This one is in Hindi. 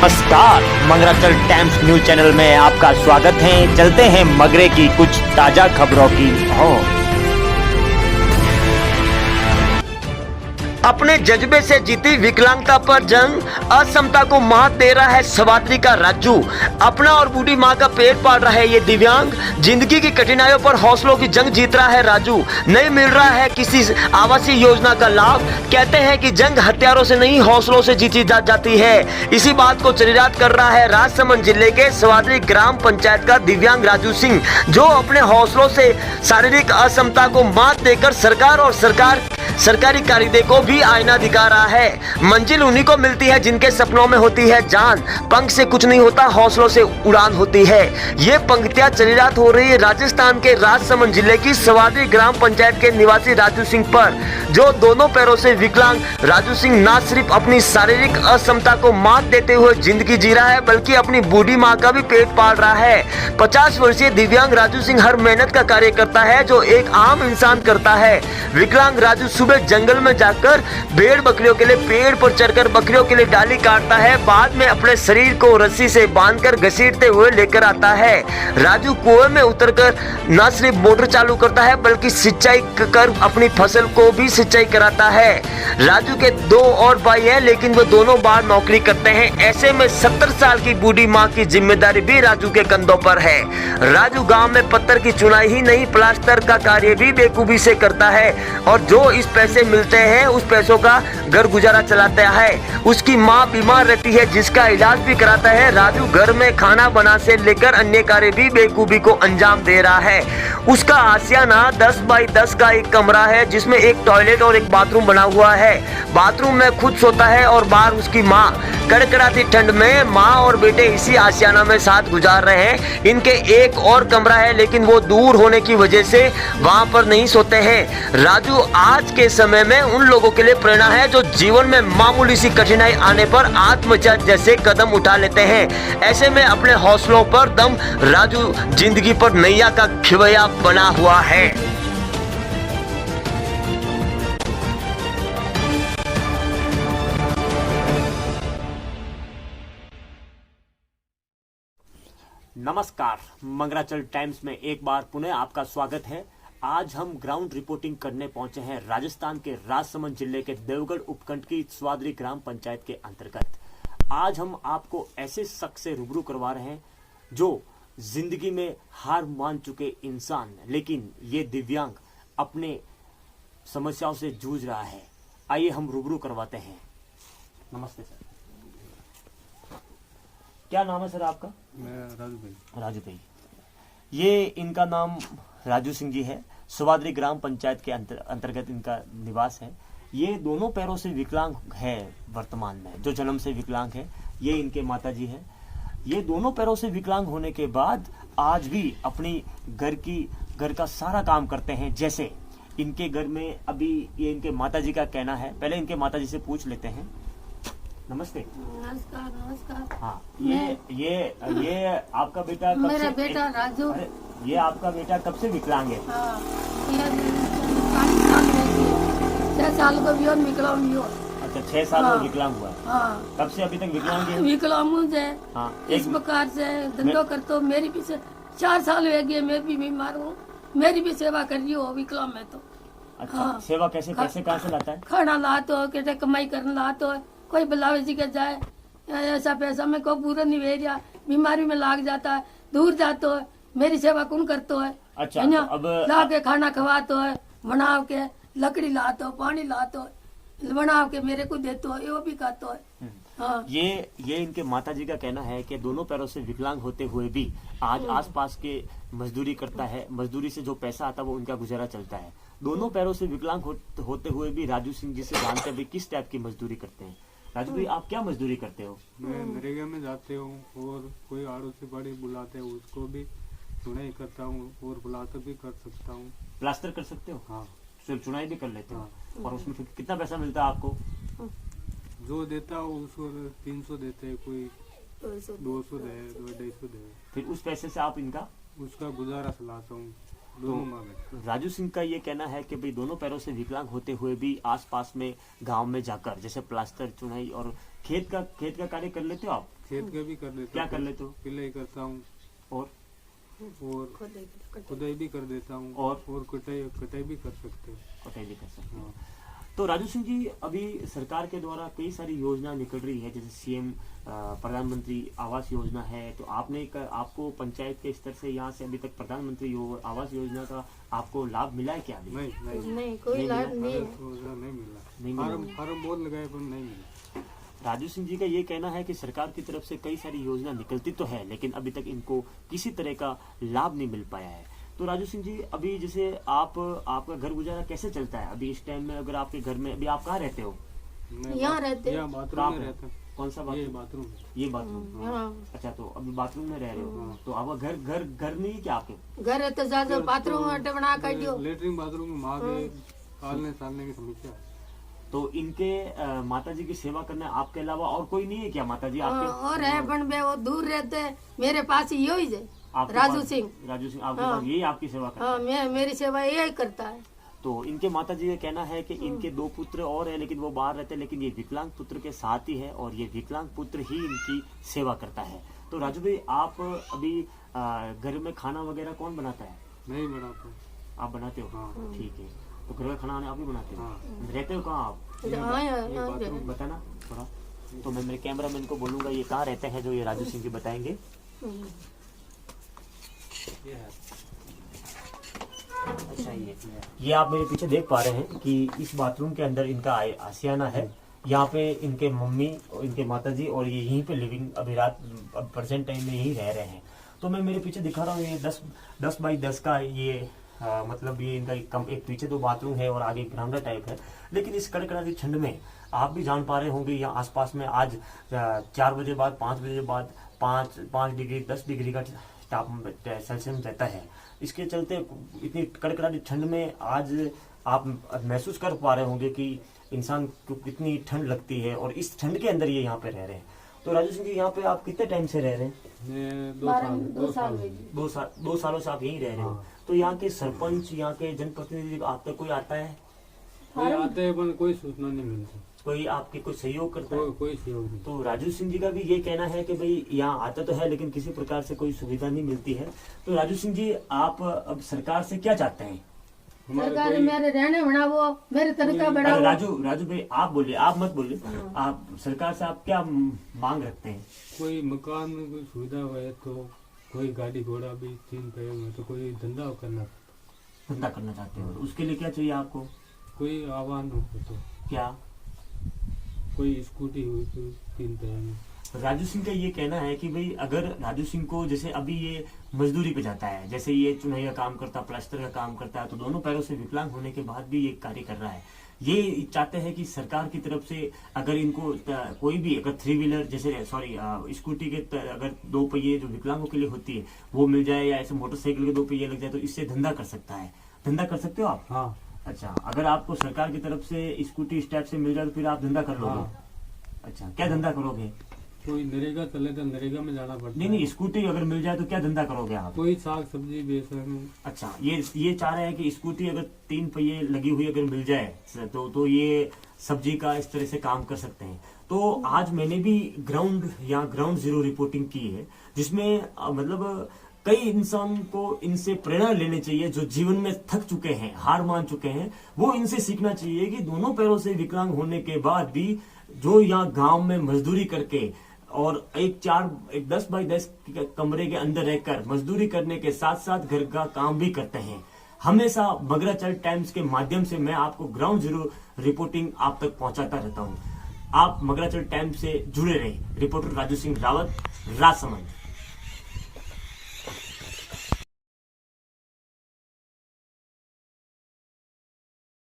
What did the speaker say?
नमस्कार, मंगराचल टाइम्स न्यूज चैनल में आपका स्वागत है। चलते हैं मगरे की कुछ ताजा खबरों की ओर। अपने जज्बे से जीती विकलांगता पर जंग, असमता को मात दे रहा है सवाद्री का राजू। अपना और बूढ़ी माँ का पेट पाल रहा है ये दिव्यांग, जिंदगी की कठिनाइयों पर हौसलों की जंग जीत रहा है राजू। नहीं मिल रहा है किसी आवासीय योजना का लाभ। कहते हैं कि जंग हथियारों से नहीं हौसलों से जीती जाती है। इसी बात को चरितार्थ कर रहा है राजसमंद जिले के सवाद्री ग्राम पंचायत का दिव्यांग राजू सिंह, जो अपने हौसलों से शारीरिक असमता को मात देकर सरकार और सरकारी कायदे को भी आईना दिखा रहा है। मंजिल उन्हीं को मिलती है जिनके सपनों में होती है जान। पंख से कुछ नहीं होता, हौसलों से उड़ान होती है। ये पंक्तियां चरितार्थ हो रही है राजस्थान के राजसमंद जिले की सवाद्री ग्राम पंचायत के निवासी राजू सिंह पर, जो दोनों पैरों से विकलांग राजू सिंह न सिर्फ अपनी शारीरिक असमता को मात देते हुए जिंदगी जी रहा है, बल्कि अपनी बूढ़ी माँ का भी पेट पाल रहा है। 50 वर्षीय दिव्यांग राजू सिंह हर मेहनत का कार्य करता है जो एक आम इंसान करता है। विकलांग राजू सुबह जंगल में जाकर भेड़ बकरियों के लिए पेड़ पर चढ़कर बकरियों के लिए डाली काटता है, बाद में अपने शरीर को रस्सी से बांधकर घसीटते हुए लेकर आता है। राजू कुएं में उतरकर न सिर्फ मोटर चालू करता है, बल्कि सिंचाई कर अपनी फसल को भी सिंचाई कराता है। राजू के 2 और भाई हैं, लेकिन वो दोनों बाहर नौकरी करते हैं। ऐसे में 70 साल की बूढ़ी माँ की जिम्मेदारी भी राजू के कंधों पर है। राजू गांव में पत्थर की चुनाई ही नहीं, प्लास्टर का कार्य भी बेखूबी से करता है, और जो इस पैसे मिलते हैं उस पैसों का घर गुजारा चलाता है। उसकी माँ बीमार रहती है, जिसका इलाज भी कराता है। राजू घर में खाना बना से लेकर अन्य कार्य भी बेखूबी को अंजाम दे रहा है। उसका आशियाना 10 बाई 10 का एक कमरा है, जिसमें एक टॉयलेट और एक बाथरूम बना हुआ है। बाथरूम में खुद सोता है और बाहर उसकी माँ। कड़कड़ाती ठंड में माँ और बेटे इसी आशियाना में साथ गुजार रहे हैं। इनके एक और कमरा है, लेकिन वो दूर होने की वजह से वहाँ पर नहीं सोते हैं। राजू आज के समय में उन लोगों के लिए प्रेरणा है जो जीवन में मामूली सी कठिनाई आने पर आत्महत्या जैसे कदम उठा लेते हैं। ऐसे में अपने हौसलों पर दम राजू जिंदगी पर नैया का खिवैया बना हुआ है। नमस्कार, मंगराचल टाइम्स में एक बार पुनः आपका स्वागत है। आज हम ग्राउंड रिपोर्टिंग करने पहुंचे हैं राजस्थान के राजसमंद जिले के देवगढ़ उपखंड की सवाद्री ग्राम पंचायत के अंतर्गत। आज हम आपको ऐसे शख्स से रूबरू करवा रहे हैं जो जिंदगी में हार मान चुके इंसान, लेकिन ये दिव्यांग अपने समस्याओं से जूझ रहा है। आइए हम रूबरू करवाते हैं। नमस्ते सर, क्या नाम है सर आपका? राजू भाई। ये इनका नाम राजू सिंह जी है। सवाद्री ग्राम पंचायत के अंतर्गत इनका निवास है। ये दोनों पैरों से विकलांग है वर्तमान में, जो जन्म से विकलांग है। ये इनके माता जी है। ये दोनों पैरों से विकलांग होने के बाद आज भी अपनी घर का सारा काम करते हैं। जैसे इनके घर में अभी ये इनके माता जी का कहना है, पहले इनके माता जी से पूछ लेते हैं। नमस्ते। नमस्कार। हाँ, ये आपका बेटा कब मेरा से बेटा राजू। ये आपका बेटा कब से विकलांग है? हाँ, ये 6 साल को भी और विकलांग भी हो। अच्छा, 6 साल में विकलांग हुआ है। हाँ, कब से अभी तक विकलांग है? विकलांग हूँ जे। हाँ, इस प्रकार से धंधो करते हो। मेरी भी 4 साल हो गए, मैं भी बीमार हूँ। मेरी भी सेवा कर रही हो विकलांग में तो। अच्छा, हाँ। सेवा कैसे कहाँ से लाता है? खाना लाते हो, कैसे कमाई करने लाते हो। कोई बुलावे जी के जाए, ऐसा पैसा में को पूरा नहीं भेजा, बीमारी में लाग जाता है, दूर जाते हो। मेरी सेवा कौन करते है? अच्छा, है ना? तो अब ला के खाना खवाते हो, बनाव के लकड़ी लाते हो, पानी लाते हो, बनाव के मेरे को देते हो, ये भी खाते हो। हाँ। ये इनके माता जी का कहना है कि दोनों पैरों से विकलांग होते हुए भी आज आसपास के मजदूरी करता है। मजदूरी से जो पैसा आता है वो उनका गुजारा चलता है। दोनों पैरों से विकलांग होते हुए भी राजू सिंह जी से जानते हैं किस टाइप की मजदूरी करते हैं। राजू भाई, आप क्या मजदूरी करते हो? मैं नरेगा में जाते हूँ, और कोई आड़ू से बड़ी बुलाते हैं उसको भी चुनाई करता हूँ, और बुलाते भी कर सकता हूँ। प्लास्टर कर सकते हो? हाँ, सिर्फ चुनाई भी कर लेते हो। हाँ। और उसमें फिर कितना पैसा मिलता है आपको? जो देता हूँ उसको 300 देते हैं, कोई 200 दे, 250 दे। फिर उस पैसे से आप इनका उसका गुजारा चलाता हूँ। दोनों माँ बेटे। राजू सिंह का ये कहना है कि भाई दोनों पैरों से विकलांग होते हुए भी आसपास में गांव में जाकर जैसे प्लास्टर चुनाई और खेत का कार्य कर लेते हो आप? खेत का भी कर देता क्या हूँ, कर लेते हो? पिलाई करता हूँ और खुदाई भी कर देता हूँ और कटाई भी कर सकते हो। कटाई भी कर सकते हो। हाँ। तो राजू सिंह जी, अभी सरकार के द्वारा कई सारी योजना निकल रही है, जैसे सीएम प्रधानमंत्री आवास योजना है, तो आपको पंचायत के स्तर से यहाँ से अभी तक प्रधानमंत्री आवास योजना का आपको लाभ मिला है क्या? अभी नहीं, कोई लाभ नहीं है। नहीं मिला। फार्म बहुत लगाए पर नहीं मिला। राजू सिंह जी का ये कहना है कि सरकार की तरफ से कई सारी योजना निकलती तो है, लेकिन अभी तक इनको किसी तरह का लाभ नहीं मिल पाया है। तो राजू सिंह जी, अभी जैसे आपका घर गुजारा कैसे चलता है अभी इस टाइम में? अगर आपके घर में, अभी आप कहाँ रहते हो? यहाँ रहते हैं। यहाँ बाथरूम में रहता हूँ। कौन सा ये बाथरूम? बाथरूम। ये बाथरूम। हाँ। अच्छा, तो अभी बाथरूम में रह रहे हो। तो आपका घर नहीं है क्या आपके? घर है तो ज्यादा बाथरूम में बना कर दियो। लेटरिन बाथरूम में माँ के पालने सालने की समस्या है। तो इनके माताजी की सेवा करने आपके अलावा और कोई नहीं है क्या माताजी आपके? और है बन बे, वो दूर रहते हैं, मेरे पास ही यही है आपके राजू पास- सिंह। राजू सिंह आपके पास यही आपकी सेवा करता हाँ, है? मेरी सेवा यही करता है। तो इनके माताजी का कहना है कि इनके 2 पुत्र और है, लेकिन वो बाहर रहते हैं, लेकिन ये विकलांग पुत्र के साथ ही है और ये विकलांग पुत्र ही इनकी सेवा करता है। तो राजू भाई, आप अभी घर में खाना वगैरह कौन बनाता है? नहीं बनाता। आप बनाते हो? हाँ। ठीक है। तो घर का खाना आप ही बनाते हो? हाँ। रहते हो कहाँ आप? बताना थोड़ा। तो मैं मेरे कैमरा मैन को बोलूंगा ये कहाँ रहते हैं, जो ये राजू सिंह जी बताएंगे। अच्छा, ये आप मेरे पीछे देख पा रहे हैं कि इस बाथरूम के अंदर इनका आशियाना है। यहाँ पे इनके मम्मी और इनके माताजी और ये यहीं पे लिविंग अभी रात प्रेजेंट टाइम में यहीं रह रहे हैं। तो मैं मेरे पीछे दिखा रहा हूँ, ये 10 बाई 10 का ये मतलब ये इनका एक पीछे 2 बाथरूम है और आगे बरामदा टाइप है। लेकिन इस कड़कड़ाती ठंड में आप भी जान पा रहे होंगे, यहाँ आसपास में आज 4 बजे बाद 5 बजे बाद 5 डिग्री 10 डिग्री का सेल्सियस रहता है। इसके चलते इतनी कड़कड़ाती ठंड में आज आप महसूस कर पा रहे होंगे कि इंसान को कितनी ठंड लगती है, और इस ठंड के अंदर ये यहाँ पे रह रहे हैं। तो राजू सिंह जी, यहाँ पे आप कितने टाइम से रह रहे हैं? मैं 2 सालों से आप यहीं रह रहे हो। तो यहाँ के सरपंच, यहाँ के जनप्रतिनिधि आप तक कोई आता है? कोई आते हैं पर कोई सूचना नहीं मिलती। कोई आपके कोई सहयोग करता है? कोई सहयोग नहीं। तो राजू सिंह जी का भी ये कहना है कि भाई यहाँ आता तो है, लेकिन किसी प्रकार से कोई सुविधा नहीं मिलती है। तो राजू सिंह जी, आप अब सरकार से क्या चाहते हैं? सरकार मेरे रहने बनावो, मेरे तरीका अरे बढ़ाओ। राजू भाई, आप बोलिए, आप मत बोलिए। आप सरकार से आप क्या मांग रखते हैं? कोई मकान में कोई सुविधा है, तो कोई गाड़ी घोड़ा भी 3 पैर में, तो कोई धंधा करना चाहते हो? उसके लिए क्या चाहिए आपको? कोई आह्वान हो तो क्या? कोई स्कूटी हुई तो 3 पैर में। राजू सिंह का ये कहना है कि भाई अगर राजू सिंह को, जैसे अभी ये मजदूरी पे जाता है, जैसे ये चुनाई का काम करता है, प्लास्टर का काम करता है, तो दोनों पैरों से विकलांग होने के बाद भी ये कार्य कर रहा है। ये चाहते हैं कि सरकार की तरफ से अगर इनको कोई भी अगर 3 व्हीलर जैसे स्कूटी के अगर 2 पहिए जो विकलांगों के लिए होती है वो मिल जाए, या ऐसे मोटरसाइकिल के 2 पहिए लग जाए, तो इससे धंधा कर सकता है। धंधा कर सकते हो आप? हाँ। अच्छा, अगर आपको सरकार की तरफ से स्कूटी इस टाइप से मिल जाए तो फिर आप धंधा कर लोगे? हाँ। अच्छा, क्या धंधा करोगे? कोई नरेगा चले तो नरेगा में जाना पड़ता है। नहीं, स्कूटी अगर मिल जाए तो क्या धंधा करोगे आप? कोई साग सब्जी बेच सकूं। अच्छा, ये चाह रहे हैं कि स्कूटी अगर 3 पहिए लगी हुई अगर मिल जाए तो ये सब्जी का इस तरह से काम कर सकते हैं। तो आज मैंने भी ग्राउंड जीरो रिपोर्टिंग की है, जिसमें मतलब कई इंसान को इनसे प्रेरणा लेनी चाहिए, जो जीवन में थक चुके हैं, हार मान चुके हैं। वो इनसे सीखना चाहिए कि दोनों पैरों से विकलांग होने के बाद भी जो यहाँ गांव में मजदूरी करके और एक 10 बाई 10 कमरे के अंदर रहकर मजदूरी करने के साथ साथ घर का काम भी करते हैं। हमेशा मगराचल टाइम्स के माध्यम से मैं आपको ग्राउंड जीरो रिपोर्टिंग आप तक पहुंचाता रहता हूं। आप मगराचल टाइम्स से जुड़े रहे। रिपोर्टर राजू सिंह रावत, राजसमंद।